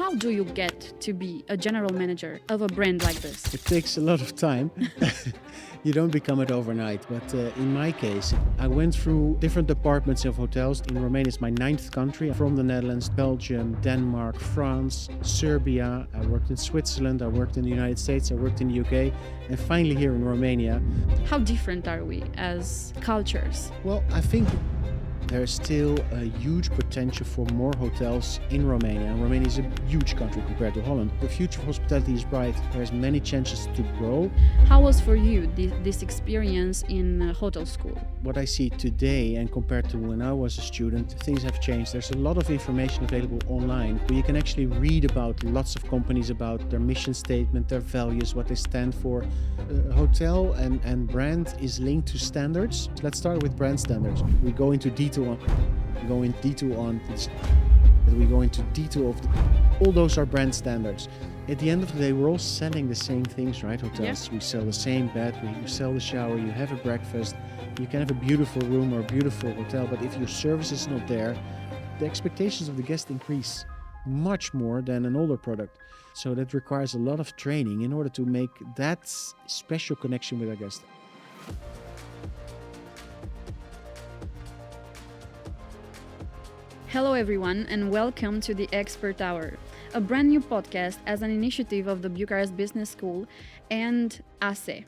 How do you get to be a general manager of a brand like this? It takes a lot of time. You don't become it overnight. But in my case, I went through different departments of hotels. In Romania, it's my 9th country. From the Netherlands, Belgium, Denmark, France, Serbia. I worked in Switzerland. I worked in the United States. I worked in the UK. And finally here in Romania. How different are we as cultures? Well, I think there's still a huge potential for more hotels in Romania. And Romania is a huge country compared to Holland. The future of hospitality is bright. There's many chances to grow. How was for you this experience in hotel school? What I see today and compared to when I was a student, things have changed. There's a lot of information available online where you can actually read about lots of companies, about their mission statement, their values, what they stand for. Hotel and brand is linked to standards. Let's start with brand standards. We go into detail on this. We go into detail of all those are brand standards. At the end of the day, we're all selling the same things, right? Hotels, We sell the same bed, we sell the shower, you have a breakfast, you can have a beautiful room or a beautiful hotel, but if your service is not there, the expectations of the guest increase much more than an older product. So that requires a lot of training in order to make that special connection with our guest. Hello everyone and welcome to the Expert Hour, a brand new podcast as an initiative of the Bucharest Business School and ASE.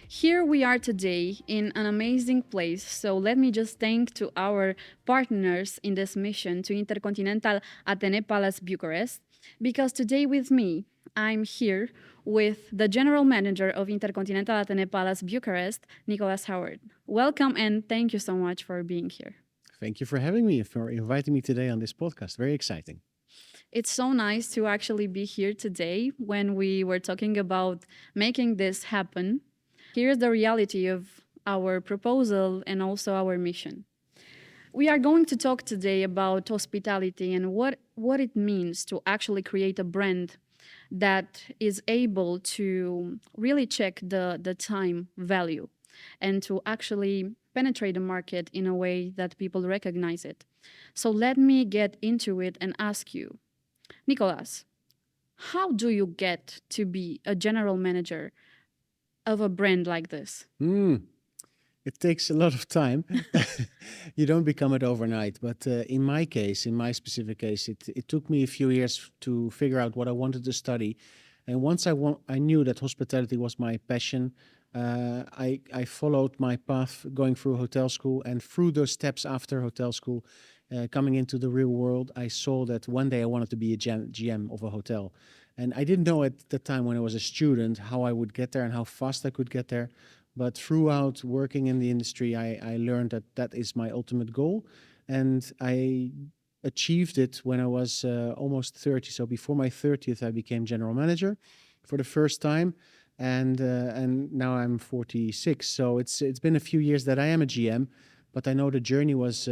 Here we are today in an amazing place, so let me just thank to our partners in this mission to InterContinental Athénée Palace Bucharest, because today with me I'm here with the General Manager of InterContinental Athénée Palace Bucharest, Nicolaas Houwert. Welcome and thank you so much for being here. Thank you for having me, for inviting me today on this podcast. Very exciting. It's so nice to actually be here today when we were talking about making this happen. Here's the reality of our proposal and also our mission. We are going to talk today about hospitality and what it means to actually create a brand that is able to really check the time value and to actually penetrate the market in a way that people recognize it. So let me get into it and ask you, Nicolaas, how do you get to be a general manager of a brand like this? It takes a lot of time. You don't become it overnight. But in my case, in my specific case, it took me a few years to figure out what I wanted to study. And once I knew that hospitality was my passion, I followed my path going through hotel school, and through those steps after hotel school, coming into the real world, I saw that one day I wanted to be a GM of a hotel. And I didn't know at the time when I was a student how I would get there and how fast I could get there. But throughout working in the industry, I learned that is my ultimate goal. And I achieved it when I was almost 30. So before my 30th, I became general manager for the first time. And now I'm 46. So it's been a few years that I am a GM, but I know the journey was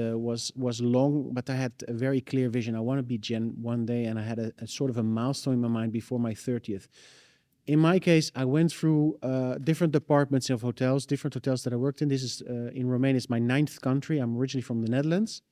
long, but I had a very clear vision. I want to be GM one day, and I had a sort of a milestone in my mind before my 30th. In my case, I went through different departments of hotels, different hotels that I worked in. This is in Romania, it's my 9th country. I'm originally from the Netherlands.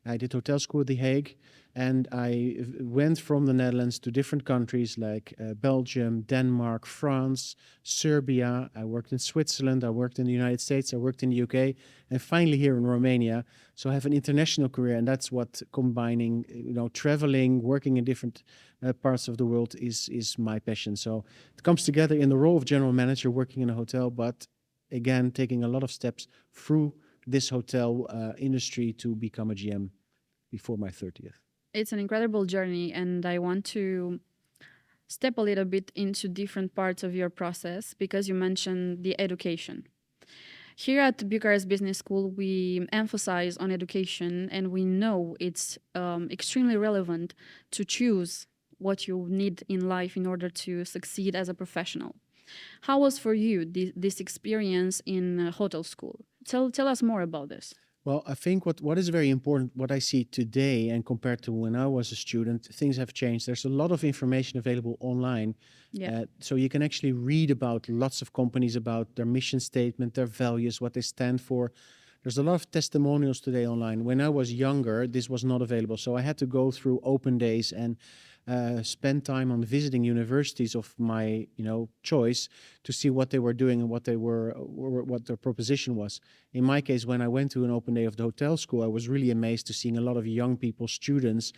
I did hotel school at The Hague, and I went from the Netherlands to different countries like Belgium, Denmark, France, Serbia. I worked in Switzerland. I worked in the United States. I worked in the UK, and finally here in Romania. So I have an international career, and that's what combining, traveling, working in different parts of the world is my passion. So it comes together in the role of general manager, working in a hotel, but again, taking a lot of steps through this hotel industry to become a GM before my 30th. It's an incredible journey, and I want to step a little bit into different parts of your process because you mentioned the education. Here at Bucharest Business School, we emphasize on education, and we know it's extremely relevant to choose what you need in life in order to succeed as a professional. How was for you this experience in hotel school? Tell us more about this. Well, I think what is very important, what I see today and compared to when I was a student, things have changed. There's a lot of information available online. So you can actually read about lots of companies, about their mission statement, their values, what they stand for. There's a lot of testimonials today online. When I was younger, this was not available. So I had to go through open days and spend time on visiting universities of my choice to see what they were doing and what what their proposition was. In my case, when I went to an open day of the hotel school, I was really amazed to seeing a lot of young people, students,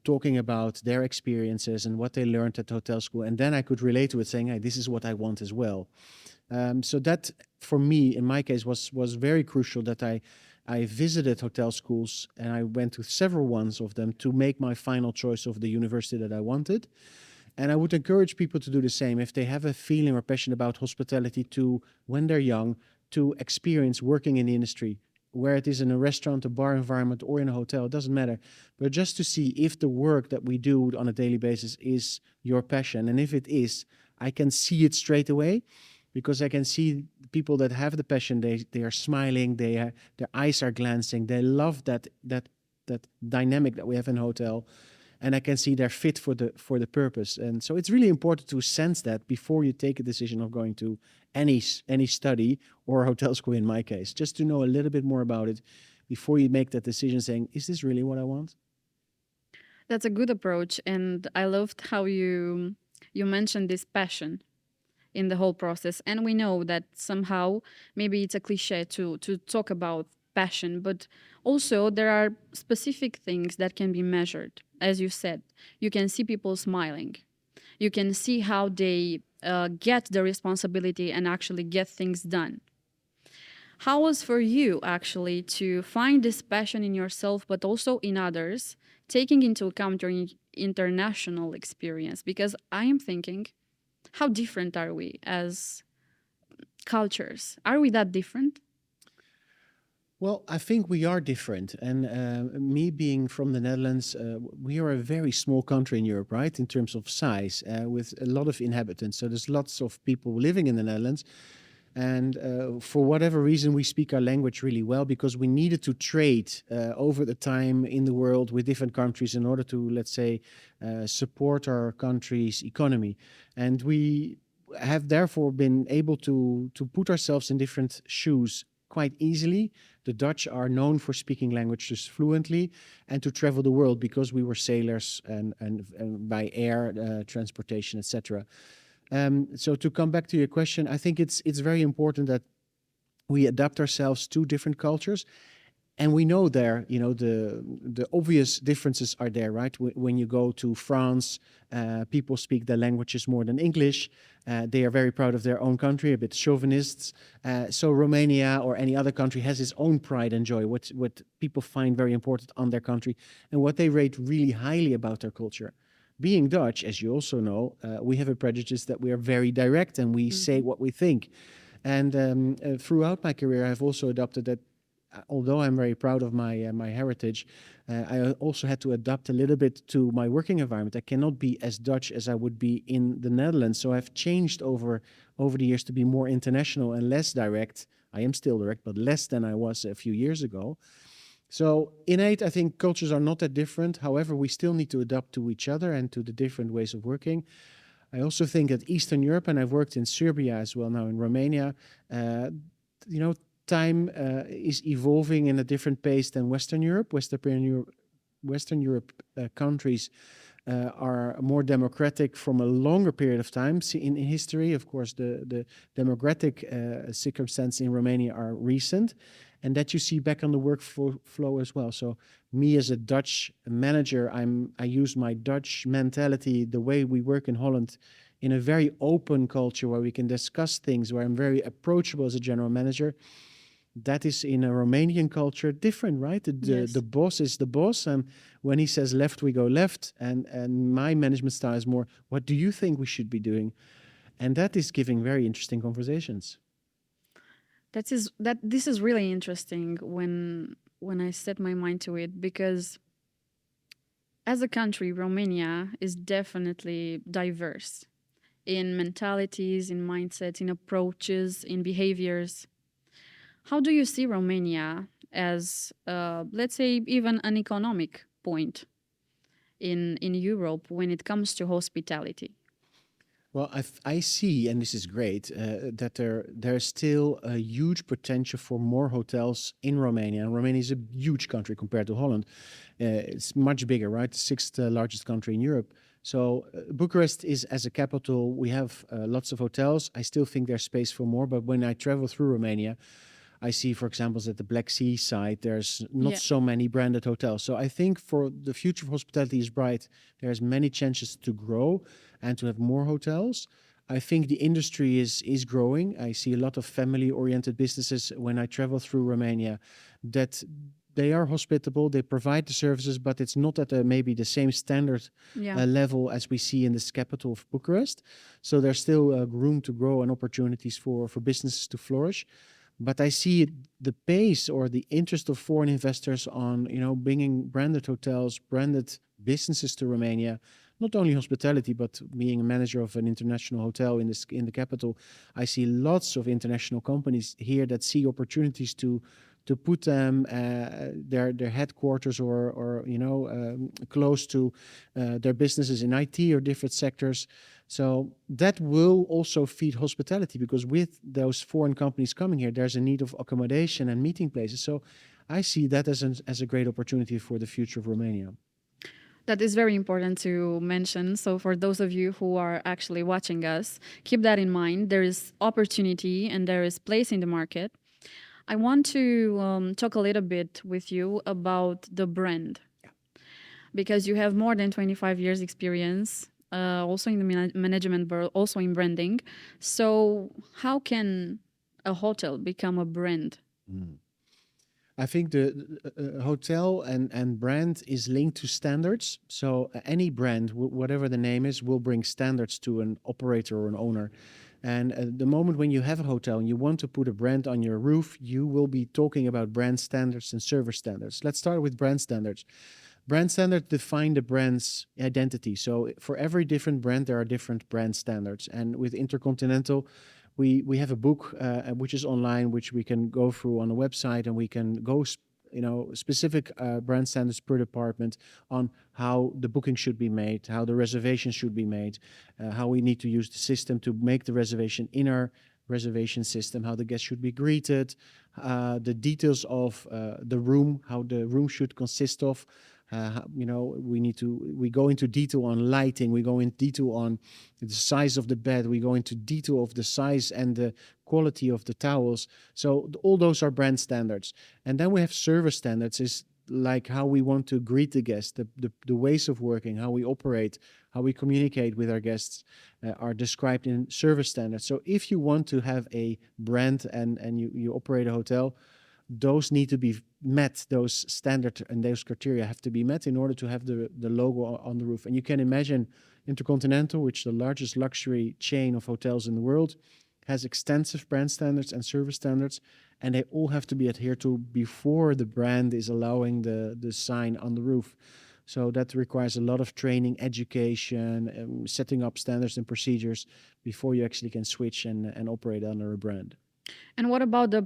talking about their experiences and what they learned at the hotel school, and then I could relate to it, saying, "Hey, this is what I want as well." So that, for me, in my case, was very crucial. That I visited hotel schools, and I went to several ones of them to make my final choice of the university that I wanted. And I would encourage people to do the same if they have a feeling or passion about hospitality, to, when they're young, to experience working in the industry, where it is in a restaurant, a bar environment, or in a hotel, it doesn't matter. But just to see if the work that we do on a daily basis is your passion. And if it is, I can see it straight away, because I can see people that have the passion. They are smiling. Their eyes are glancing. They love that dynamic that we have in a hotel, and I can see they're fit for the purpose. And so it's really important to sense that before you take a decision of going to any study or hotel school. In my case, just to know a little bit more about it before you make that decision, saying, "Is this really what I want?" That's a good approach, and I loved how you mentioned this passion in the whole process. And we know that somehow maybe it's a cliche to talk about passion, but also there are specific things that can be measured. As you said, you can see people smiling, you can see how they get the responsibility and actually get things done. How was for you actually to find this passion in yourself, but also in others, taking into account your international experience? Because I am thinking, how different are we as cultures? Are we that different? Well, I think we are different. And me being from the Netherlands, we are a very small country in Europe, right, in terms of size, with a lot of inhabitants. So there's lots of people living in the Netherlands. And for whatever reason, we speak our language really well, because we needed to trade over the time in the world with different countries in order to, let's say, support our country's economy. And we have therefore been able to put ourselves in different shoes quite easily. The Dutch are known for speaking languages fluently and to travel the world, because we were sailors and by air transportation, etc. So to come back to your question, I think it's very important that we adapt ourselves to different cultures. And we know there, the obvious differences are there, right? When you go to France, people speak their languages more than English. They are very proud of their own country, a bit chauvinists. So Romania or any other country has its own pride and joy, what people find very important on their country, and what they rate really highly about their culture. Being Dutch, as you also know, we have a prejudice that we are very direct and we say what we think. And throughout my career, I've also adopted that. Although I'm very proud of my heritage, I also had to adapt a little bit to my working environment. I cannot be as Dutch as I would be in the Netherlands. So I've changed over the years to be more international and less direct. I am still direct, but less than I was a few years ago. So innate, I think cultures are not that different. However, we still need to adapt to each other and to the different ways of working. I also think that Eastern Europe, and I've worked in Serbia as well, now in Romania, time is evolving in a different pace than Western Europe. Western Europe countries are more democratic from a longer period of time. In history, of course, the democratic circumstances in Romania are recent, and that you see back on the workflow as well. So me as a Dutch manager, I use my Dutch mentality, the way we work in Holland, in a very open culture where we can discuss things, where I'm very approachable as a general manager. That is in a Romanian culture different, right? The boss is the boss, and when he says left, we go left. And my management style is more, what do you think we should be doing? And that is giving very interesting conversations. This is really interesting when I set my mind to it, because as a country, Romania is definitely diverse in mentalities, in mindsets, in approaches, in behaviors. How do you see Romania as, let's say, even an economic point in Europe when it comes to hospitality? Well, I see, and this is great, that there's still a huge potential for more hotels in Romania. And Romania is a huge country compared to Holland. It's much bigger, right? The sixth largest country in Europe. So Bucharest is, as a capital, we have lots of hotels. I still think there's space for more, but when I travel through Romania, I see, for example, that the Black Sea side, there's not Yeah. so many branded hotels. So I think for the future of hospitality is bright. There's many chances to grow and to have more hotels. I think the industry is growing. I see a lot of family-oriented businesses when I travel through Romania that they are hospitable, they provide the services, but it's not at maybe the same standard Yeah. level as we see in this capital of Bucharest. So there's still room to grow and opportunities for businesses to flourish. But I see the pace or the interest of foreign investors on, bringing branded hotels, branded businesses to Romania, not only hospitality, but being a manager of an international hotel in the capital. I see lots of international companies here that see opportunities to put them their headquarters or close to their businesses in IT or different sectors. So that will also feed hospitality, because with those foreign companies coming here, there's a need of accommodation and meeting places. So I see that as a great opportunity for the future of Romania. That is very important to mention. So, for those of you who are actually watching us, keep that in mind. There is opportunity and there is place in the market. I want to talk a little bit with you about the brand, because you have more than 25 years experience, also in the management, but also in branding. So, how can a hotel become a brand? I think the hotel and brand is linked to standards. So any brand, whatever the name is, will bring standards to an operator or an owner. And the moment when you have a hotel and you want to put a brand on your roof, you will be talking about brand standards and service standards. Let's start with brand standards. Brand standards define the brand's identity. So for every different brand, there are different brand standards. And with InterContinental, we have a book which is online, which we can go through on a website, and we can go specific brand standards per department on how the booking should be made, how the reservation should be made, how we need to use the system to make the reservation in our reservation system, how the guest should be greeted, the details of the room, how the room should consist of. We go into detail on lighting, we go into detail on the size of the bed, we go into detail of the size and the quality of the towels. So all those are brand standards. And then we have service standards, is like how we want to greet the guests, the ways of working, how we operate, how we communicate with our guests are described in service standards. So if you want to have a brand and you operate a hotel, those need to be met. Those standards and those criteria have to be met in order to have the logo on the roof. And you can imagine InterContinental, which is the largest luxury chain of hotels in the world, has extensive brand standards and service standards, and they all have to be adhered to before the brand is allowing the sign on the roof. So that requires a lot of training, education, setting up standards and procedures before you actually can switch and operate under a brand. And what about the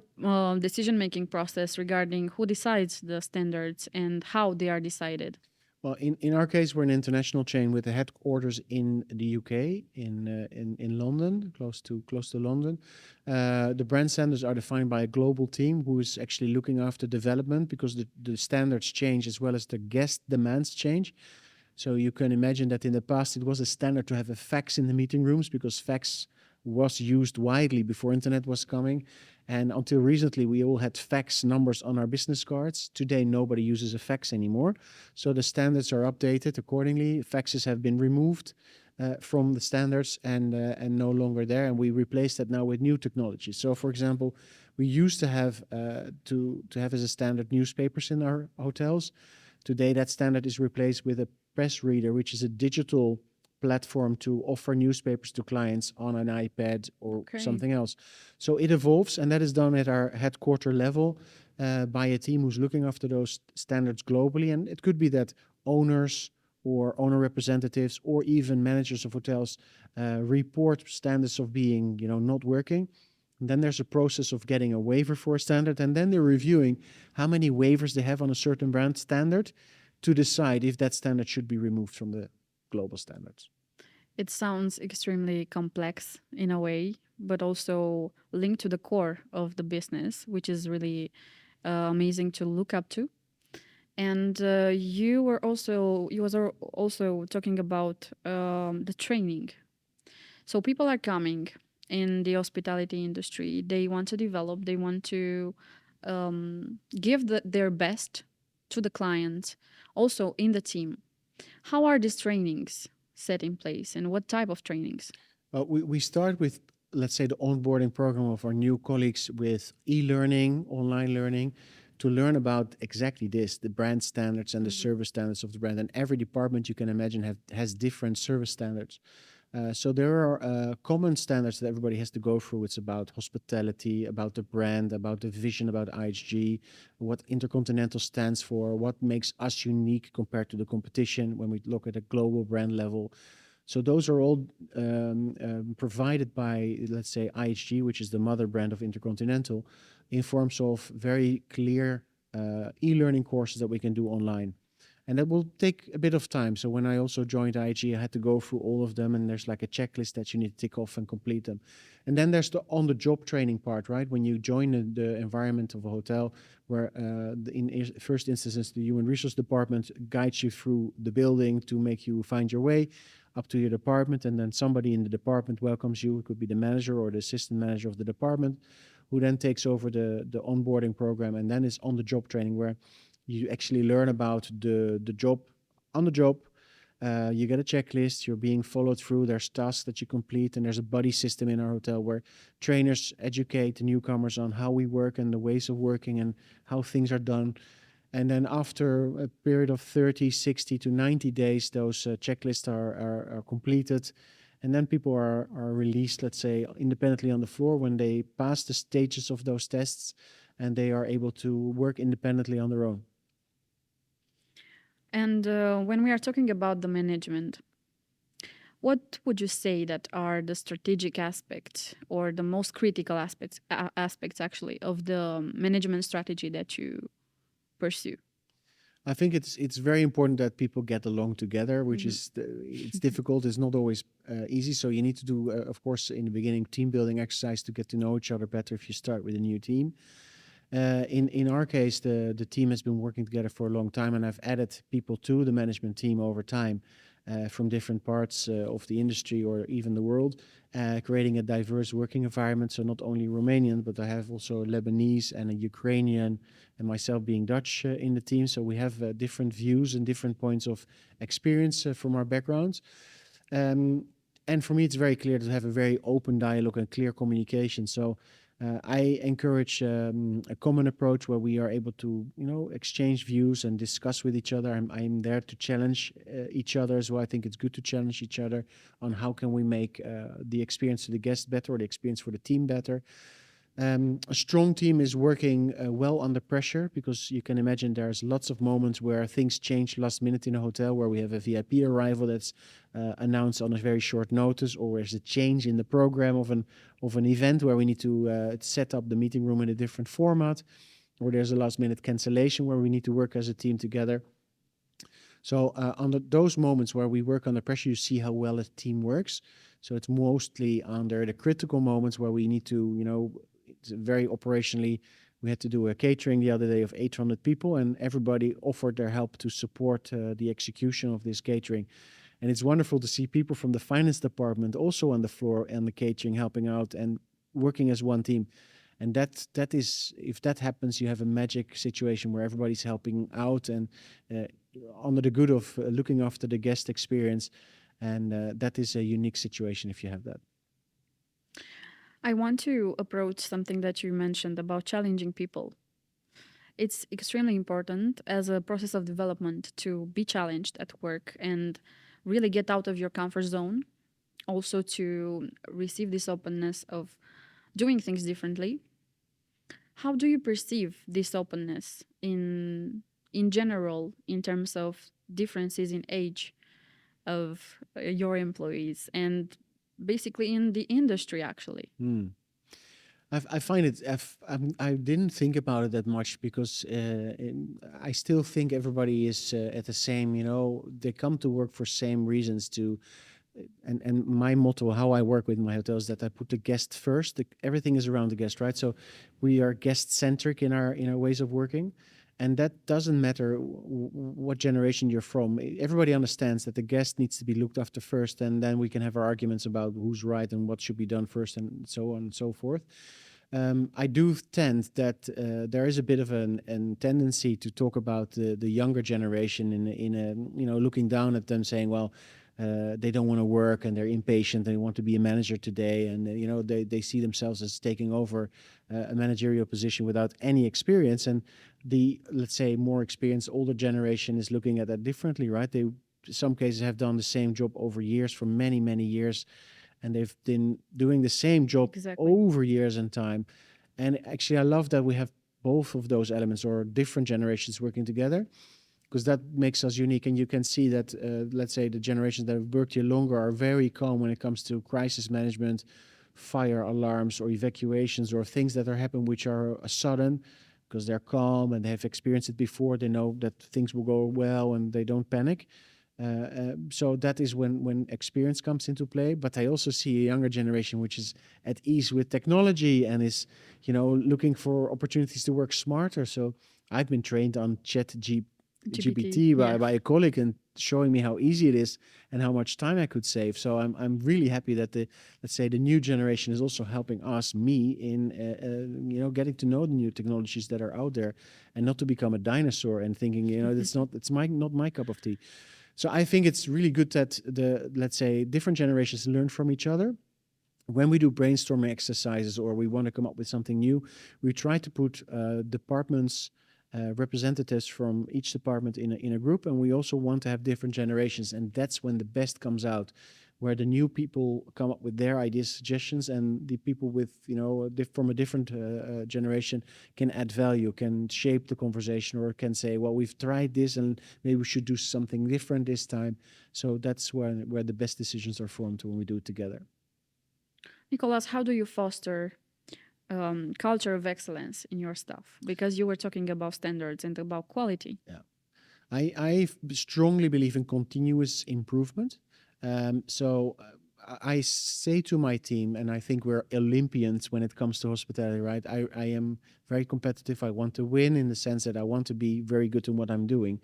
decision-making process regarding who decides the standards and how they are decided? Well, in our case, we're an international chain with the headquarters in the UK, in London, close to London. The brand standards are defined by a global team who is actually looking after development, because the standards change as well as the guest demands change. So you can imagine that in the past it was a standard to have a fax in the meeting rooms, because fax was used widely before internet was coming. And until recently, we all had fax numbers on our business cards. Today, nobody uses a fax anymore. So the standards are updated accordingly. Faxes have been removed from the standards and no longer there. And we replaced that now with new technology. So, for example, we used to have to have as a standard newspapers in our hotels. Today, that standard is replaced with a press reader, which is a digital platform to offer newspapers to clients on an iPad or something else. So it evolves, and that is done at our headquarter level by a team who's looking after those standards globally. And it could be that owners or owner representatives or even managers of hotels report standards of being, not working. And then there's a process of getting a waiver for a standard, and then they're reviewing how many waivers they have on a certain brand standard to decide if that standard should be removed from the global standards. It sounds extremely complex in a way, but also linked to the core of the business, which is really amazing to look up to. And you was also talking about the training. So people are coming in the hospitality industry. They want to develop. They want to give their best to the client, also in the team. How are these trainings set in place, and what type of trainings? We start with, let's say, the onboarding program of our new colleagues with e-learning, online learning, to learn about exactly this, the brand standards and the service standards of the brand. And every department you can imagine has different service standards. So there are common standards that everybody has to go through. It's about hospitality, about the brand, about the vision, about IHG, what InterContinental stands for, what makes us unique compared to the competition when we look at a global brand level. So those are all provided by, let's say, IHG, which is the mother brand of InterContinental, in forms of very clear e-learning courses that we can do online. And that will take a bit of time. So when I also joined IHG, I had to go through all of them, and there's like a checklist that you need to tick off and complete them. And then there's the on-the-job training part, right? When you join the environment of a hotel, where first instances the human resource department guides you through the building to make you find your way up to your department, and then somebody in the department welcomes you. It could be the manager or the assistant manager of the department, who then takes over the onboarding program, and then it's on-the-job training where you actually learn about the job on the job. You get a checklist, you're being followed through, there's tasks that you complete, and there's a buddy system in our hotel where trainers educate the newcomers on how we work and the ways of working and how things are done. And then after a period of 30, 60 to 90 days, those checklists are completed. And then people are released, let's say, independently on the floor when they pass the stages of those tests, and they are able to work independently on their own. And when we are talking about the management, what would you say that are the strategic aspects or the most critical aspects actually of the management strategy that you pursue? I think it's very important that people get along together, which is it's difficult. It's not always easy. So you need to do, of course, in the beginning, team building exercise to get to know each other better if you start with a new team. In our case, the team has been working together for a long time, and I've added people to the management team over time from different parts of the industry or even the world, creating a diverse working environment. So not only Romanian, but I have also a Lebanese and a Ukrainian, and myself being Dutch in the team. So we have different views and different points of experience from our backgrounds. And for me, it's very clear to have a very open dialogue and clear communication. So I encourage a common approach where we are able to, exchange views and discuss with each other. I'm there to challenge each other as well. I think it's good to challenge each other on how can we make the experience to the guest better or the experience for the team better. A strong team is working well under pressure, because you can imagine there's lots of moments where things change last minute in a hotel, where we have a VIP arrival that's announced on a very short notice, or there's a change in the program of an event where we need to set up the meeting room in a different format, or there's a last minute cancellation where we need to work as a team together. So under those moments where we work under pressure, you see how well a team works. So it's mostly under the critical moments where we need to, it's very operationally. We had to do a catering the other day of 800 people, and everybody offered their help to support the execution of this catering. And it's wonderful to see people from the finance department also on the floor and the catering, helping out and working as one team. And that is, if that happens, you have a magic situation where everybody's helping out and under the good of looking after the guest experience. And that is a unique situation if you have that. I want to approach something that you mentioned about challenging people. It's extremely important as a process of development to be challenged at work and really get out of your comfort zone. Also, to receive this openness of doing things differently. How do you perceive this openness in general in terms of differences in age of your employees and basically in the industry actually? I find it. I didn't think about it that much, because I still think everybody is at the same. They come to work for same reasons, to and my motto, how I work with my hotels, that I put the guest first. Everything is around the guest, right? So we are guest centric in our ways of working, and that doesn't matter what generation you're from. Everybody understands that the guest needs to be looked after first, and then we can have our arguments about who's right and what should be done first, and so on and so forth. I do tend that there is a bit of an tendency to talk about the younger generation in looking down at them, saying, well, they don't want to work and they're impatient. They want to be a manager today, and they see themselves as taking over a managerial position without any experience. And the, let's say, more experienced older generation is looking at that differently, right? They, in some cases, have done the same job over years for many years, and they've been doing the same job Exactly. over years and time. And actually, I love that we have both of those elements, or different generations, working together, because that makes us unique. And you can see that, let's say, the generations that have worked here longer are very calm when it comes to crisis management, fire alarms, or evacuations, or things that are happening which are sudden, because they're calm and they have experienced it before. They know that things will go well and they don't panic. So that is when experience comes into play. But I also see a younger generation which is at ease with technology and is, looking for opportunities to work smarter. So I've been trained on GPT by a colleague, and showing me how easy it is and how much time I could save. So I'm really happy that let's say the new generation is also helping me in getting to know the new technologies that are out there, and not to become a dinosaur and thinking it's not my cup of tea. So I think it's really good that let's say, different generations learn from each other. When we do brainstorming exercises or we want to come up with something new, we try to put departments, representatives from each department in a group, and we also want to have different generations, and that's when the best comes out, where the new people come up with their ideas, suggestions, and the people with from a different generation can add value, can shape the conversation, or can say, well, we've tried this and maybe we should do something different this time. So that's where the best decisions are formed, when we do it together. Nicolaas, how do you foster culture of excellence in your staff? Because you were talking about standards and about quality. Yeah, I strongly believe in continuous improvement. So I say to my team, and I think we're Olympians when it comes to hospitality, right? I am very competitive. I want to win, in the sense that I want to be very good in what I'm doing.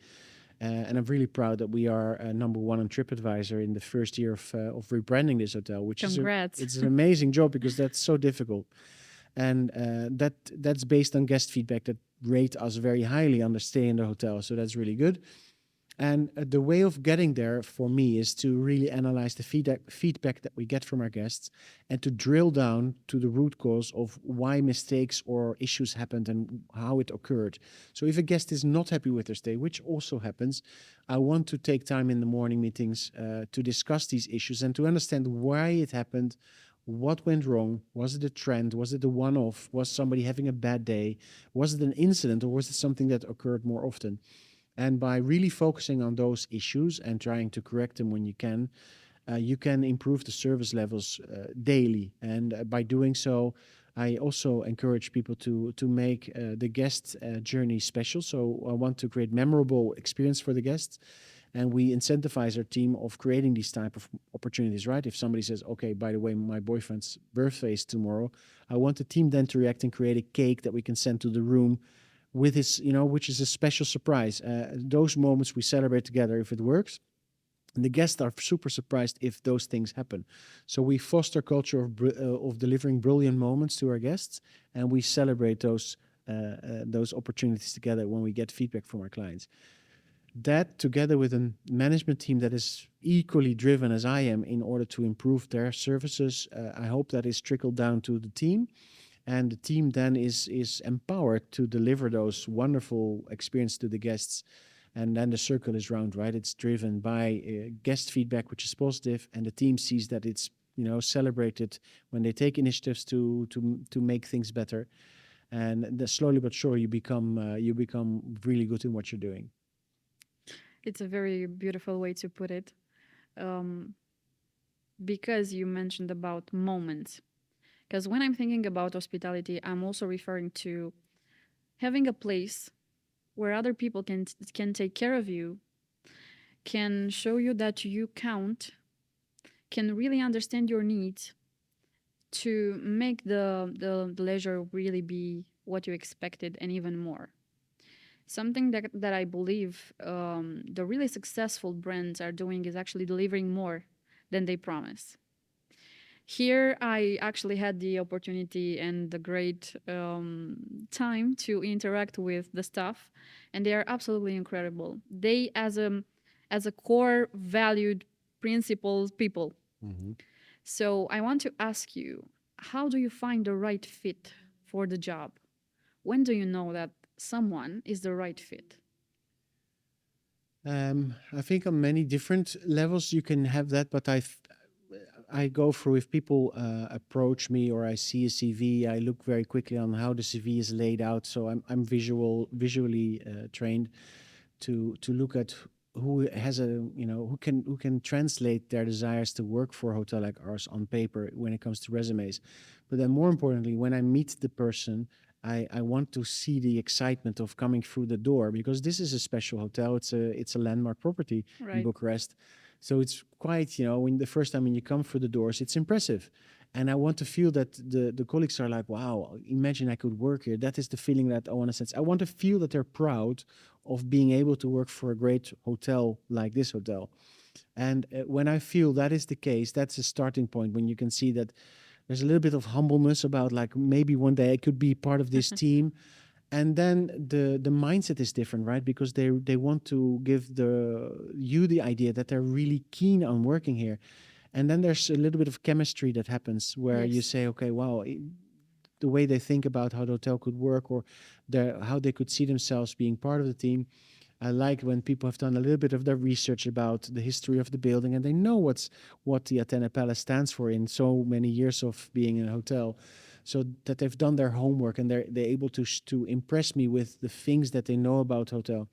And I'm really proud that we are number one on TripAdvisor in the first year of rebranding this hotel, which Congrats. it's an amazing job, because that's so difficult. And that's based on guest feedback that rate us very highly on the stay in the hotel. So that's really good. And the way of getting there for me is to really analyze the feedback that we get from our guests, and to drill down to the root cause of why mistakes or issues happened and how it occurred. So if a guest is not happy with their stay, which also happens, I want to take time in the morning meetings to discuss these issues and to understand why it happened. What went wrong? Was it a trend? Was it a one-off? Was somebody having a bad day? Was it an incident, or was it something that occurred more often? And by really focusing on those issues and trying to correct them when you can improve the service levels daily. And by doing so, I also encourage people to make the guest journey special. So I want to create memorable experience for the guests. And we incentivize our team of creating these type of opportunities, right? If somebody says, okay, by the way, my boyfriend's birthday is tomorrow, I want the team then to react and create a cake that we can send to the room with his, which is a special surprise. Those moments we celebrate together if it works. And the guests are super surprised if those things happen. So we foster culture of delivering brilliant moments to our guests, and we celebrate those opportunities together when we get feedback from our clients. That, together with a management team that is equally driven as I am in order to improve their services, I hope that is trickled down to the team. And the team then is empowered to deliver those wonderful experience to the guests. And then the circle is round, right? It's driven by guest feedback, which is positive, and the team sees that it's celebrated when they take initiatives to make things better. And slowly but surely you become really good in what you're doing. It's a very beautiful way to put it, because you mentioned about moments. Because when I'm thinking about hospitality, I'm also referring to having a place where other people can take care of you, can show you that you count, can really understand your needs to make the leisure really be what you expected and even more. Something that I believe the really successful brands are doing is actually delivering more than they promise. Here, I actually had the opportunity and the great time to interact with the staff, and they are absolutely incredible. They, as a core valued principled people. Hmm. So I want to ask you, how do you find the right fit for the job? When do you know that someone is the right fit? I think on many different levels you can have that, but I go through if people approach me or I see a CV, I look very quickly on how the CV is laid out. So I'm visually trained to look at who has a who can translate their desires to work for a hotel like ours on paper when it comes to resumes. But then more importantly, when I meet the person, I want to see the excitement of coming through the door, because this is a special hotel. It's a landmark property in Right. Bucharest. So it's quite, when the first time when you come through the doors, it's impressive. And I want to feel that the colleagues are like, wow, imagine I could work here. That is the feeling that I want to sense. I want to feel that they're proud of being able to work for a great hotel like this hotel. And when I feel that is the case, that's a starting point when you can see that there's a little bit of humbleness about, like, maybe one day I could be part of this team. And then the mindset is different, right? Because they want to give the idea that they're really keen on working here. And then there's a little bit of chemistry that happens where you Yes. say, okay, wow, the way they think about how the hotel could work, or how they could see themselves being part of the team. I like when people have done a little bit of their research about the history of the building, and they know what the Athénée Palace stands for in so many years of being in a hotel. So that they've done their homework and they're able to impress me with the things that they know about hotel.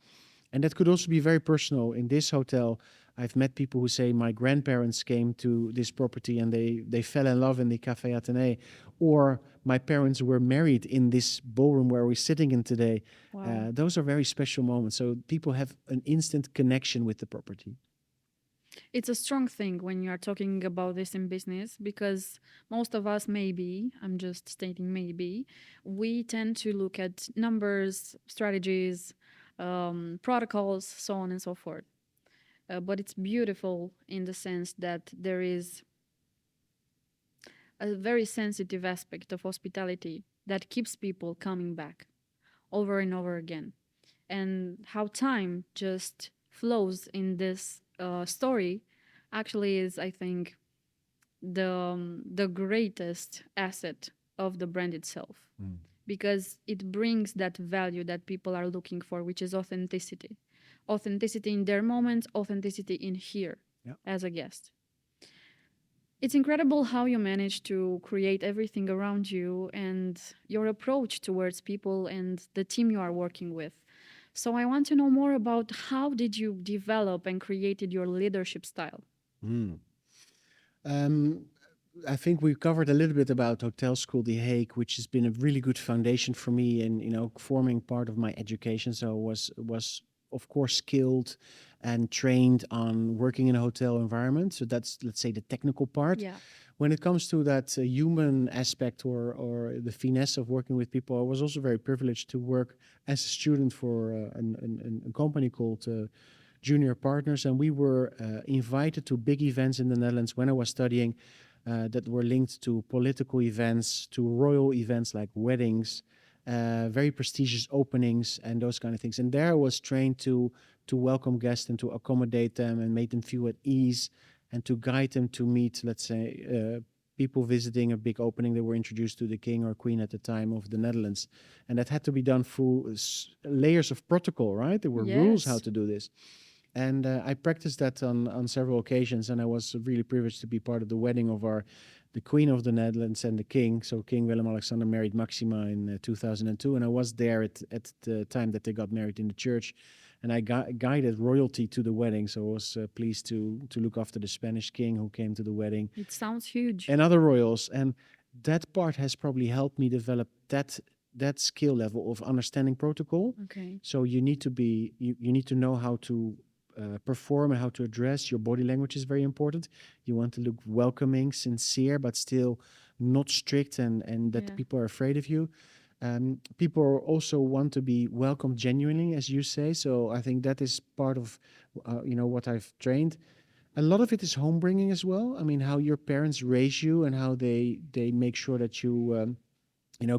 And that could also be very personal. In this hotel, I've met people who say my grandparents came to this property and they fell in love in the Café Athénée, or my parents were married in this ballroom where we're sitting in today. Wow. Those are very special moments. So people have an instant connection with the property. It's a strong thing when you are talking about this in business, because most of us, maybe, I'm just stating maybe, we tend to look at numbers, strategies, protocols, so on and so forth. But it's beautiful in the sense that there is a very sensitive aspect of hospitality that keeps people coming back over and over again. And how time just flows in this story actually is, I think, the greatest asset of the brand itself, Mm. because it brings that value that people are looking for, which is authenticity. Authenticity in their moments, authenticity in here Yeah. as a guest. It's incredible how you manage to create everything around you and your approach towards people and the team you are working with. So I want to know more about how did you develop and created your leadership style? Mm. Um, I think we covered a little bit about Hotel School The Hague, which has been a really good foundation for me in forming part of my education. So was of course skilled and trained on working in a hotel environment. So that's, let's say, the technical part. Yeah. When it comes to that human aspect, or the finesse of working with people, I was also very privileged to work as a student for a company called Junior Partners, and we were invited to big events in the Netherlands when I was studying, that were linked to political events, to royal events like weddings, very prestigious openings, and those kind of things. And there I was trained to welcome guests and to accommodate them and make them feel at ease, and to guide them to meet, let's say, people visiting a big opening. They were introduced to the king or queen at the time of the Netherlands, and that had to be done through layers of protocol. Right, there were rules how Yes. to do this. And I practiced that on several occasions, and I was really privileged to be part of the wedding of the Queen of the Netherlands and the King. So King Willem-Alexander married Maxima in 2002, and I was there at the time that they got married in the church, and I guided royalty to the wedding. So I was pleased to look after the Spanish King who came to the wedding, It sounds huge. and other royals. And that part has probably helped me develop that skill level of understanding protocol. Okay. So you need to know how to perform and how to address. Your body language is very important. You want to look welcoming, sincere, but still not strict and that Yeah. people are afraid of you. People also want to be welcomed genuinely, as you say. So I think that is part of, what I've trained. A lot of it is home bringing as well. I mean, how your parents raise you and how they make sure that you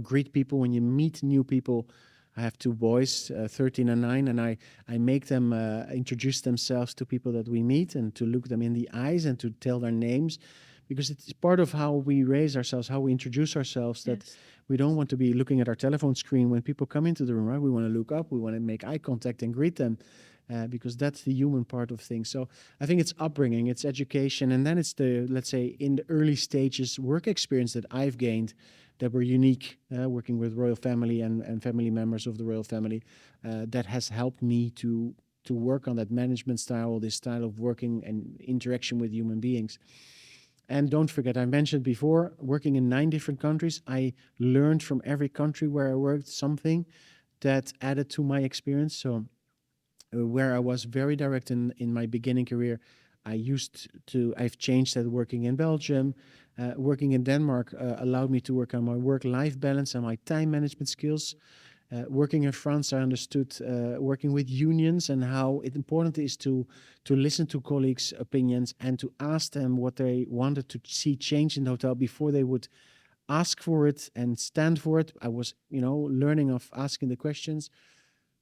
greet people when you meet new people. I have two boys, 13 and 9, and I make them introduce themselves to people that we meet and to look them in the eyes and to tell their names, because it's part of how we raise ourselves, how we introduce ourselves, that Yes. we don't want to be looking at our telephone screen when people come into the room, right? We want to look up, we want to make eye contact and greet them, because that's the human part of things. So I think it's upbringing, it's education, and then it's the, let's say, in the early stages, work experience that I've gained that were unique, working with royal family and family members of the royal family, that has helped me to work on that management style, this style of working and interaction with human beings. And don't forget, I mentioned before, working in 9 different countries, I learned from every country where I worked something that added to my experience. So where I was very direct in my beginning career, I've changed that. Working in Belgium, working in Denmark allowed me to work on my work-life balance and my time management skills. Working in France, I understood working with unions and how important it is to listen to colleagues' opinions and to ask them what they wanted to see change in the hotel before they would ask for it and stand for it. I was, learning of asking the questions,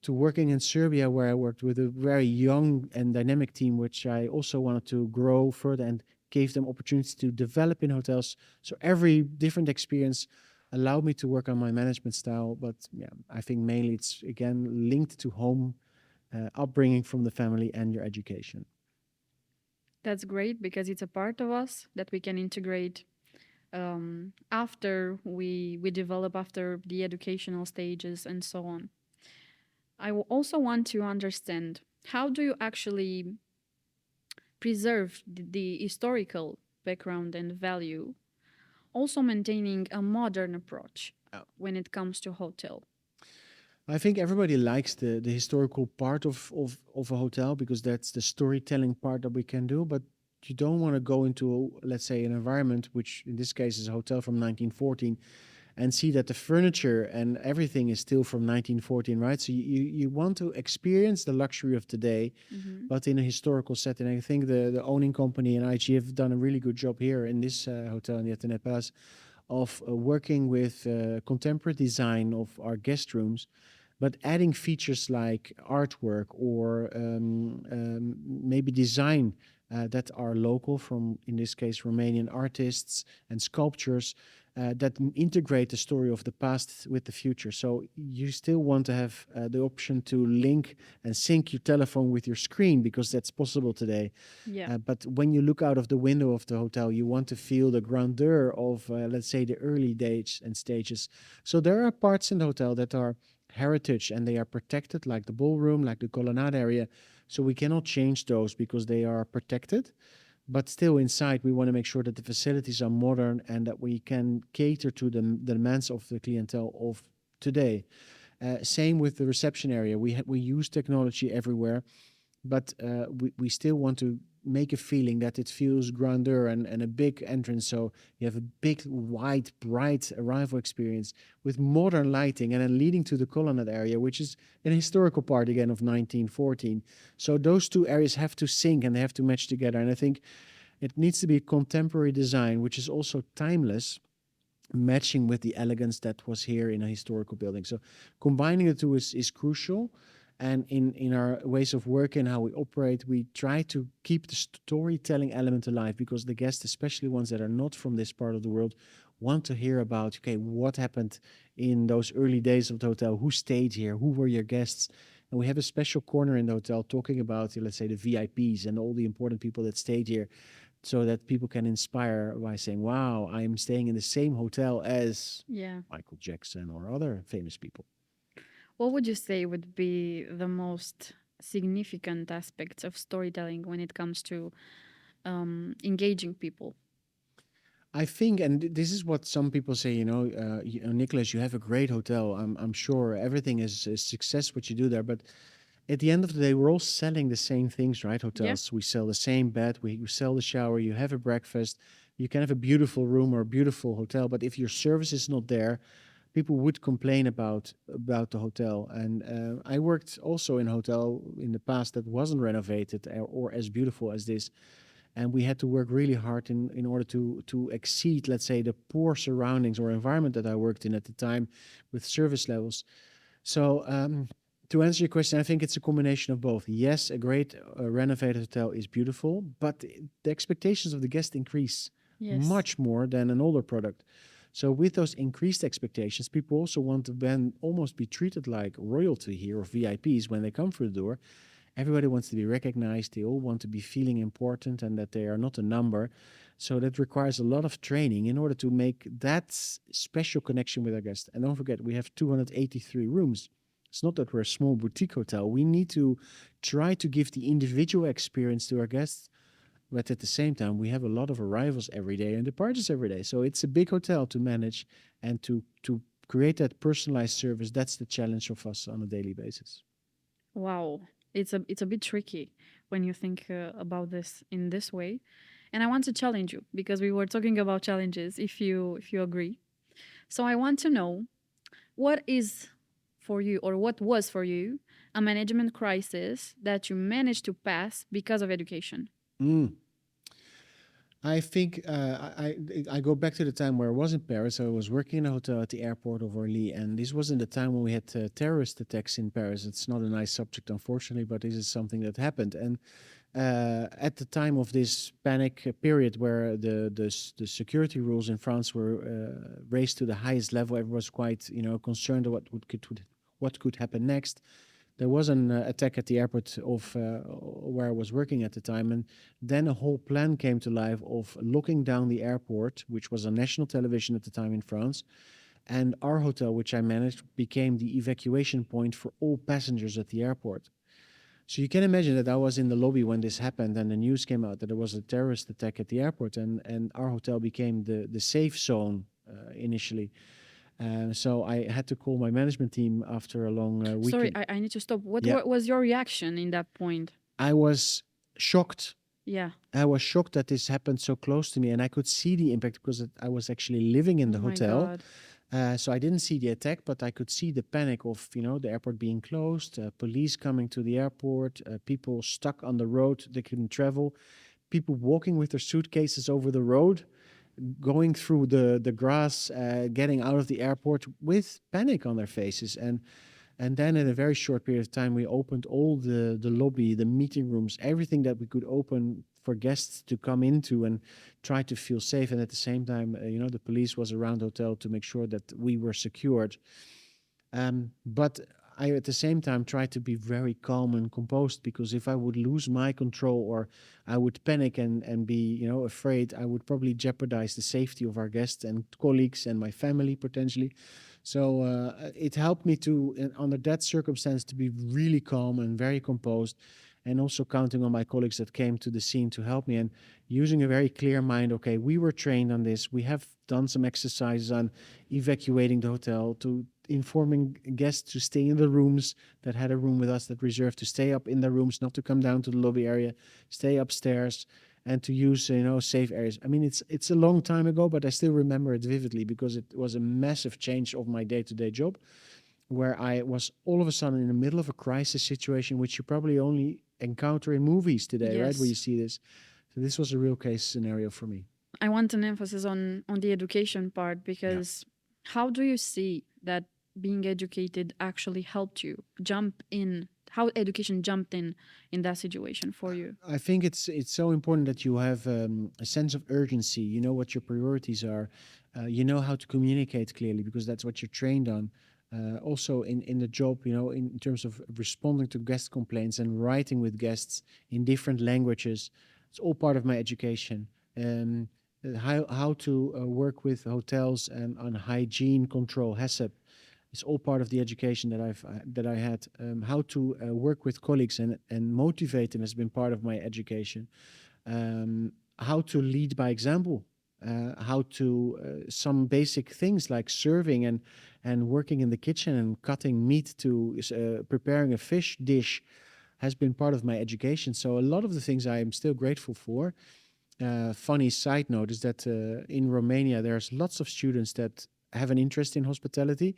to working in Serbia, where I worked with a very young and dynamic team, which I also wanted to grow further and gave them opportunities to develop in hotels. So every different experience allowed me to work on my management style. But yeah, I think mainly it's again linked to home, upbringing from the family, and your education. That's great because it's a part of us that we can integrate after we develop after the educational stages and so on. I will also want to understand how do you actually preserve the historical background and value, also maintaining a modern approach when it comes to hotel. I think everybody likes the historical part of a hotel because that's the storytelling part that we can do. But you don't want to go into, let's say, an environment, which in this case is a hotel from 1914, and see that the furniture and everything is still from 1914, right? So you want to experience the luxury of today, Mhm. but in a historical setting. I think the owning company and IG have done a really good job here in this hotel in the Athénée Pass of working with contemporary design of our guest rooms, but adding features like artwork or maybe design that are local from, in this case, Romanian artists and sculptures that integrate the story of the past with the future. So you still want to have the option to link and sync your telephone with your screen because that's possible today. Yeah. But when you look out of the window of the hotel, you want to feel the grandeur of, let's say, the early days and stages. So there are parts in the hotel that are heritage and they are protected, like the ballroom, like the colonnade area. So we cannot change those because they are protected. But still, inside, we want to make sure that the facilities are modern and that we can cater to the demands of the clientele of today. Same with the reception area. We use technology everywhere, but we still want to make a feeling that it feels grandeur and a big entrance. So you have a big, wide, bright arrival experience with modern lighting and then leading to the colonnade area, which is an historical part again of 1914. So those two areas have to sync and they have to match together. And I think it needs to be contemporary design, which is also timeless, matching with the elegance that was here in a historical building. So combining the two is crucial. And in our ways of working, how we operate, we try to keep the storytelling element alive because the guests, especially ones that are not from this part of the world, want to hear about, okay, what happened in those early days of the hotel? Who stayed here? Who were your guests? And we have a special corner in the hotel talking about, let's say, the VIPs and all the important people that stayed here so that people can inspire by saying, wow, I'm staying in the same hotel as Yeah. Michael Jackson or other famous people. What would you say would be the most significant aspects of storytelling when it comes to engaging people? I think, and this is what some people say, Nicholas, you have a great hotel. I'm sure everything is a success what you do there. But at the end of the day, we're all selling the same things, right? Yeah. Hotels. We sell the same bed. We sell the shower. You have a breakfast. You can have a beautiful room or a beautiful hotel, but if your service is not there, people would complain about the hotel. And I worked also in a hotel in the past that wasn't renovated or as beautiful as this, and we had to work really hard in order to exceed, let's say, the poor surroundings or environment that I worked in at the time with service levels. So to answer your question, I think it's a combination of both. Yes, a great renovated hotel is beautiful, but the expectations of the guest increase Yes. much more than an older product. So with those increased expectations, people also want to then almost be treated like royalty here or VIPs when they come through the door. Everybody wants to be recognized. They all want to be feeling important and that they are not a number. So that requires a lot of training in order to make that special connection with our guests. And don't forget, we have 283 rooms. It's not that we're a small boutique hotel. We need to try to give the individual experience to our guests, but at the same time, we have a lot of arrivals every day and departures every day. So it's a big hotel to manage, and to create that personalized service. That's the challenge of us on a daily basis. Wow. It's a bit tricky when you think about this in this way. And I want to challenge you because we were talking about challenges if you agree. So I want to know what is for you or what was for you a management crisis that you managed to pass because of education. Mm. I think I go back to the time where I was in Paris. I was working in a hotel at the airport of Orly, and this was in the time when we had terrorist attacks in Paris. It's not a nice subject, unfortunately, but this is something that happened. And at the time of this panic period, where the security rules in France were raised to the highest level, everyone was quite concerned what could happen next. There was an attack at the airport of where I was working at the time, and then a whole plan came to life of locking down the airport, which was on national television at the time in France. And our hotel, which I managed, became the evacuation point for all passengers at the airport. So you can imagine that I was in the lobby when this happened, and the news came out that there was a terrorist attack at the airport, and our hotel became the safe zone initially. So I had to call my management team after a long Sorry, weekend. I need to stop. What Yeah, was your reaction in that point? I was shocked. Yeah. I was shocked that this happened so close to me, and I could see the impact because I was actually living in Oh the my hotel. God. So I didn't see the attack, but I could see the panic of the airport being closed, police coming to the airport, people stuck on the road, they couldn't travel, people walking with their suitcases over the road, going through the grass, getting out of the airport with panic on their faces. And then in a very short period of time, we opened all the lobby, the meeting rooms, everything that we could open for guests to come into and try to feel safe. And at the same time, the police was around the hotel to make sure that we were secured. But I, at the same time, tried to be very calm and composed, because if I would lose my control or I would panic and be, afraid, I would probably jeopardize the safety of our guests and colleagues and my family potentially. So it helped me to, under that circumstance, to be really calm and very composed, and also counting on my colleagues that came to the scene to help me and using a very clear mind. Okay, we were trained on this. We have done some exercises on evacuating the hotel, to informing guests to stay in the rooms that had a room with us that reserved, to stay up in the rooms, not to come down to the lobby area, stay upstairs, and to use safe areas. I mean, it's a long time ago, but I still remember it vividly because it was a massive change of my day-to-day job, where I was all of a sudden in the middle of a crisis situation, which you probably only encounter in movies today, right? Where you Yes. see this. So this was a real case scenario for me. I want an emphasis on the education part Yeah. because how do you see that being educated actually helped you jump in? How education jumped in that situation for you? I think it's so important that you have a sense of urgency. You know what your priorities are. You know how to communicate clearly, because that's what you're trained on. Also in the job, in terms of responding to guest complaints and writing with guests in different languages, it's all part of my education. Um, how to work with hotels and on hygiene control, HACCP, it's all part of the education that I had. How to work with colleagues and motivate them has been part of my education. How to lead by example. how to some basic things like serving and working in the kitchen and cutting meat to preparing a fish dish has been part of my education. So a lot of the things I am still grateful for. Funny side note is that in Romania there's lots of students that have an interest in hospitality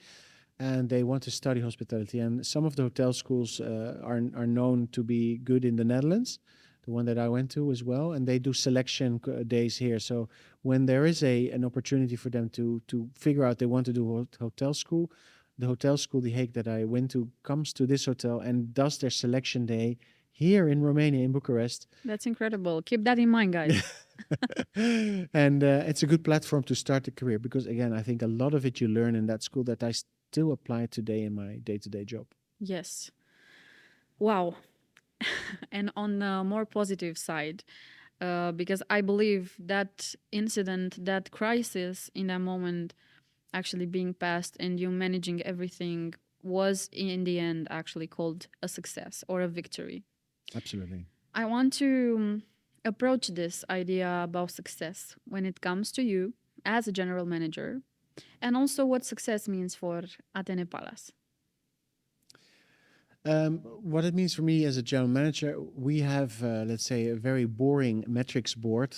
and they want to study hospitality. And some of the hotel schools are known to be good in the Netherlands, the one that I went to as well, and they do selection days here. So when there is an opportunity for them to figure out they want to do hotel school, the hotel school The Hague that I went to comes to this hotel and does their selection day here in Romania, in Bucharest. That's incredible. Keep that in mind, guys. And it's a good platform to start a career because, again, I think a lot of it you learn in that school that I still apply today in my day-to-day job. Yes. Wow. And on the more positive side, because I believe that incident, that crisis in that moment actually being passed and you managing everything was in the end actually called a success or a victory. Absolutely. I want to approach this idea about success when it comes to you as a general manager and also what success means for Athénée Palace. What it means for me as a general manager, we have, let's say, a very boring metrics board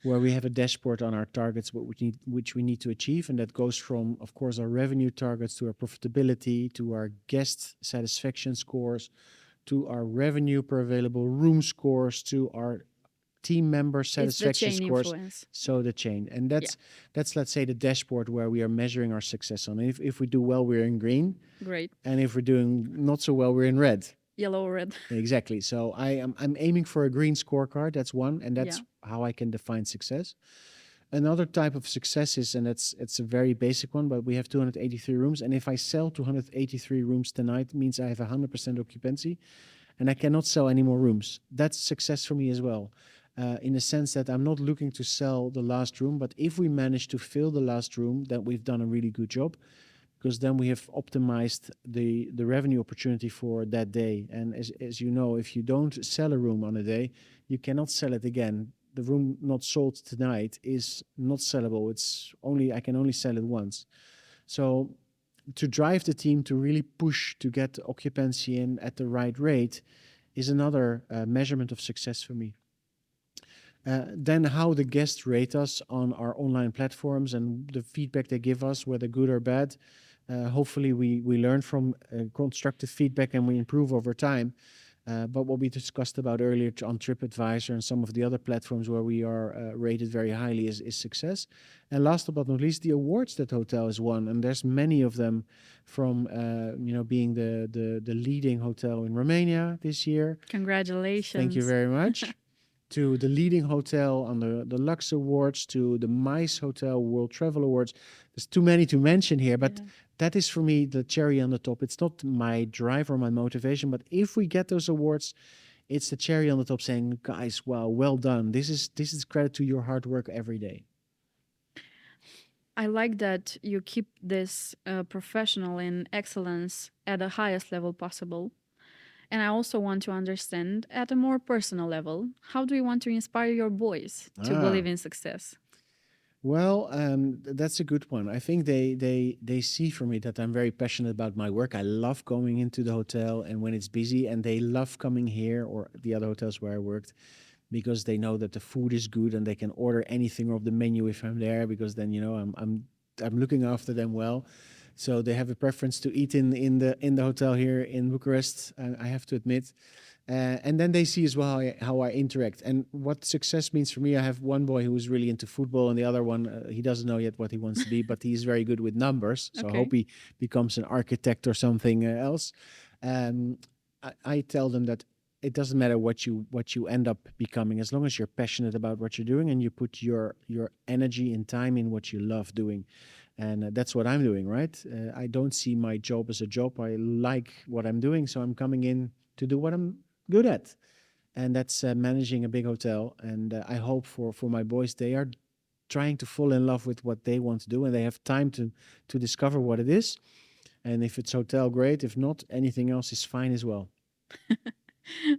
where we have a dashboard on our targets, which we need to achieve. And that goes from, of course, our revenue targets to our profitability, to our guest satisfaction scores, to our revenue per available room scores, to our team member satisfaction It's the chain scores. influence. So the chain. And that's, let's say, the dashboard where we are measuring our success on. If we do well, we're in green. Great. And if we're doing not so well, we're in red. Yellow or red. Exactly. So I'm aiming for a green scorecard. That's one, and that's how I can define success. Another type of success is, and it's a very basic one, but we have 283 rooms, and if I sell 283 rooms tonight, it means I have 100% occupancy, and I cannot sell any more rooms. That's success for me as well, in the sense that I'm not looking to sell the last room, but if we manage to fill the last room, then we've done a really good job. Because then we have optimized the revenue opportunity for that day. And as you know, if you don't sell a room on a day, you cannot sell it again. The room not sold tonight is not sellable. I can only sell it once. So to drive the team to really push to get occupancy in at the right rate is another measurement of success for me. Then how the guests rate us on our online platforms and the feedback they give us, whether good or bad. Hopefully we learn from constructive feedback and we improve over time. But what we discussed about earlier on TripAdvisor and some of the other platforms where we are rated very highly is success. And last but not least, the awards that hotel has won. And there's many of them from, being the leading hotel in Romania this year. Congratulations. Thank you very much. To the leading hotel on the Lux Awards, to the MICE Hotel World Travel Awards. There's too many to mention here, but that is for me the cherry on the top. It's not my drive or my motivation, but if we get those awards, it's the cherry on the top saying, guys, wow, well done. This is credit to your hard work every day. I like that you keep this professional and excellence at the highest level possible. And I also want to understand at a more personal level, how do you want to inspire your boys to believe in success? Well, that's a good one. I think they see from me that I'm very passionate about my work. I love going into the hotel and when it's busy, and they love coming here or the other hotels where I worked because they know that the food is good and they can order anything off the menu if I'm there, because then I'm looking after them well. So they have a preference to eat in the hotel here in Bucharest, I have to admit. And then they see as well how I interact. And what success means for me, I have one boy who is really into football and the other one, he doesn't know yet what he wants to be, but he's very good with numbers. So I hope he becomes an architect or something else. I tell them that it doesn't matter what you end up becoming, as long as you're passionate about what you're doing and you put your energy and time in what you love doing. And that's what I'm doing, right? I don't see my job as a job. I like what I'm doing, so I'm coming in to do what I'm good at. And that's managing a big hotel. And I hope for my boys, they are trying to fall in love with what they want to do, and they have time to discover what it is. And if it's hotel, great. If not, anything else is fine as well.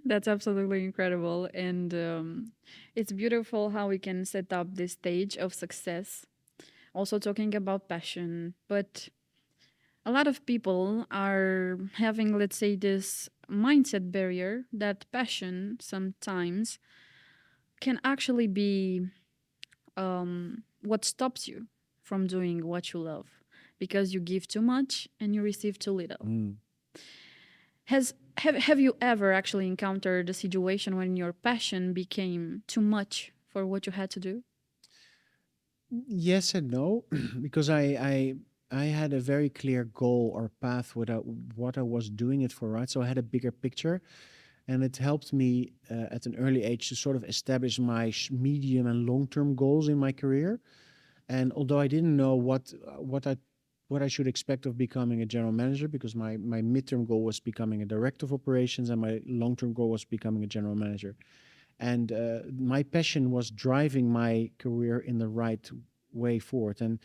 That's absolutely incredible. And it's beautiful how we can set up this stage of success. Also, talking about passion. But a lot of people are having, let's say, this mindset barrier that passion sometimes can actually be what stops you from doing what you love because you give too much and you receive too little. Mm. Have you ever actually encountered a situation when your passion became too much for what you had to do? Yes and no, because I had a very clear goal or path what I was doing it for, right? So I had a bigger picture, and it helped me at an early age to sort of establish my medium and long term goals in my career. And although I didn't know what I should expect of becoming a general manager, because my midterm goal was becoming a director of operations, and my long term goal was becoming a general manager. And my passion was driving my career in the right way forward. And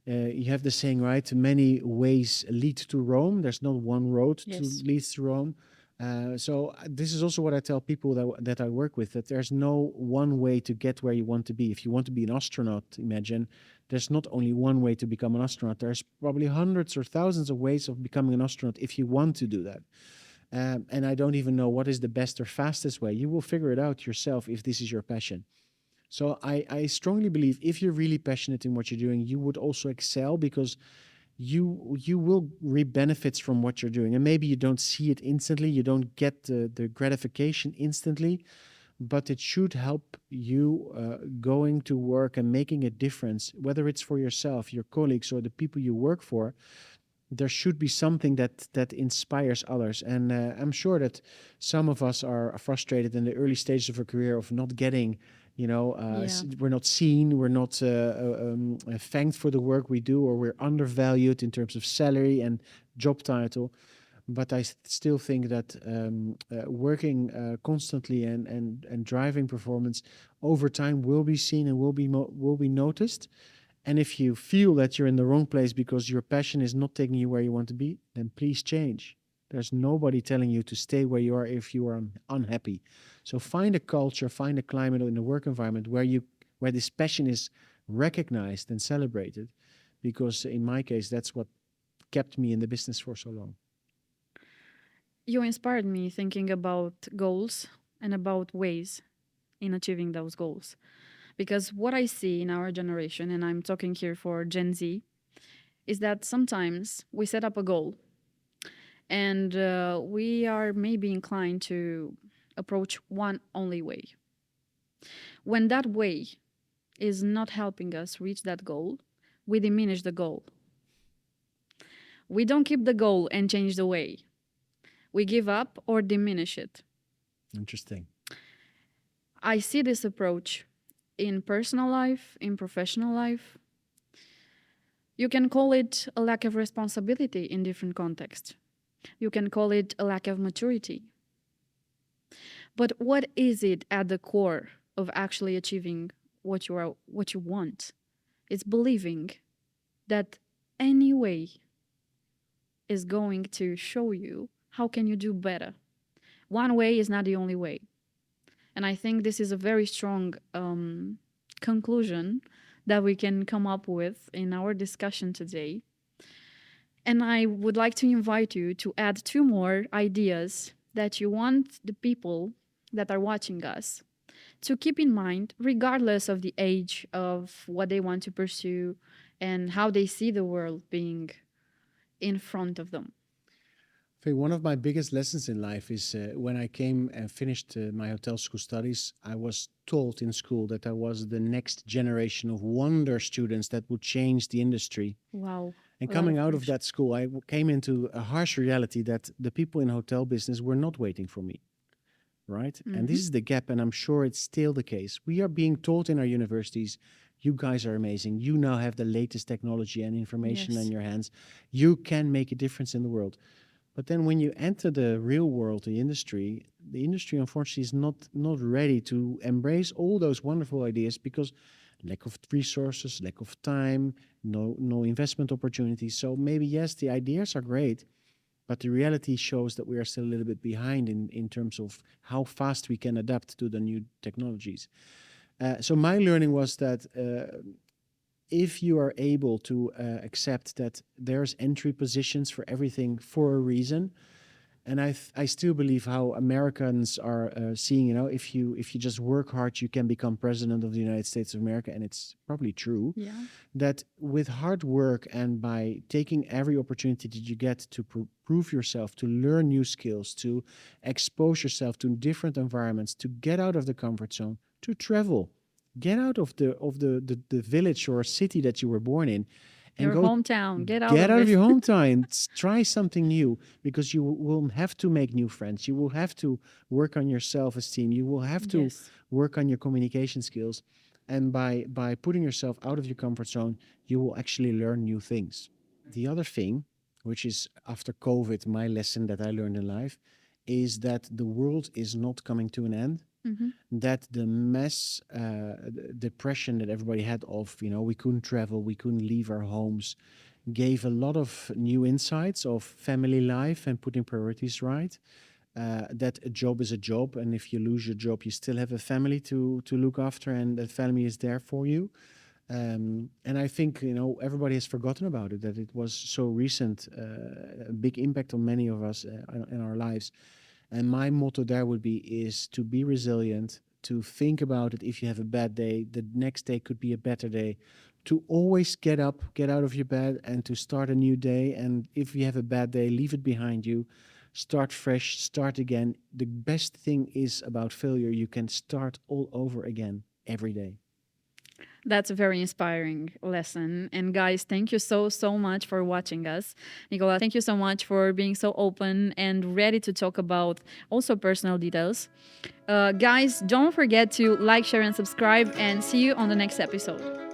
you have the saying, right? Many ways lead to Rome. There's not one road to Yes. lead to Rome. This is also what I tell people that I work with, that there's no one way to get where you want to be. If you want to be an astronaut, imagine, there's not only one way to become an astronaut. There's probably hundreds or thousands of ways of becoming an astronaut if you want to do that. And I don't even know what is the best or fastest way. You will figure it out yourself if this is your passion. So I strongly believe if you're really passionate in what you're doing, you would also excel because you will reap benefits from what you're doing. And maybe you don't see it instantly, you don't get the gratification instantly, but it should help you going to work and making a difference, whether it's for yourself, your colleagues, or the people you work for. There should be something that inspires others. And I'm sure that some of us are frustrated in the early stages of a career of not getting, Yeah. we're not seen, we're not thanked for the work we do, or we're undervalued in terms of salary and job title. But I still think that working constantly and driving performance over time will be seen and will be noticed. And if you feel that you're in the wrong place because your passion is not taking you where you want to be, then please change. There's nobody telling you to stay where you are if you are unhappy. So find a culture, find a climate in the work environment where this passion is recognized and celebrated. Because in my case, that's what kept me in the business for so long. You inspired me thinking about goals and about ways in achieving those goals. Because what I see in our generation, and I'm talking here for Gen Z, is that sometimes we set up a goal and we are maybe inclined to approach one only way. When that way is not helping us reach that goal, we diminish the goal. We don't keep the goal and change the way. We give up or diminish it. Interesting. I see this approach in personal life, in professional life. You can call it a lack of responsibility in different contexts. You can call it a lack of maturity. But what is it at the core of actually achieving what you want? It's believing that any way is going to show you how can you do better. One way is not the only way. And I think this is a very strong conclusion that we can come up with in our discussion today. And I would like to invite you to add two more ideas that you want the people that are watching us to keep in mind, regardless of the age of what they want to pursue and how they see the world being in front of them. I think one of my biggest lessons in life is when I came and finished my hotel school studies, I was told in school that I was the next generation of wonder students that would change the industry. Wow. And A lot coming of out of pressure. that school, came into a harsh reality that the people in hotel business were not waiting for me, right? And this is the gap, and I'm sure it's still the case. We are being taught in our universities, you guys are amazing. You now have the latest technology and information in Yes. your hands. You can make a difference in the world. But then when you enter the real world, the industry unfortunately is not ready to embrace all those wonderful ideas because lack of resources, lack of time, no investment opportunities. So maybe yes, the ideas are great, But the reality shows that we are still a little bit behind in terms of how fast we can adapt to the new technologies. So my learning was that if you are able to accept that there's entry positions for everything for a reason, and I still believe how Americans are seeing, if you just work hard, you can become president of the United States of America, and it's probably true. Yeah. That with hard work and by taking every opportunity that you get to prove yourself, to learn new skills, to expose yourself to different environments, to get out of the comfort zone, to travel, get out of the village or city that you were born in, and Your go hometown. Get out get of out of it. your hometown. Try something new, because you will have to make new friends. You will have to work on your self-esteem. You will have to Yes. work on your communication skills. And by putting yourself out of your comfort zone, you will actually learn new things. The other thing, which is after COVID, my lesson that I learned in life, is that the world is not coming to an end. Hmm. That the mass depression that everybody had of, we couldn't travel, we couldn't leave our homes, gave a lot of new insights of family life and putting priorities right. That a job is a job, and if you lose your job, you still have a family to look after, and that family is there for you. And I think everybody has forgotten about it, that it was so recent, a big impact on many of us in our lives. And my motto there would be is to be resilient, to think about it. If you have a bad day, the next day could be a better day. To always get up, get out of your bed, and to start a new day. And if you have a bad day, leave it behind you. Start fresh, start again. The best thing is about failure, you can start all over again every day. That's a very inspiring lesson. And guys, thank you so much for watching us. Nicolaas, thank you so much for being so open and ready to talk about also personal details. Guys, don't forget to like, share, and subscribe, and see you on the next episode.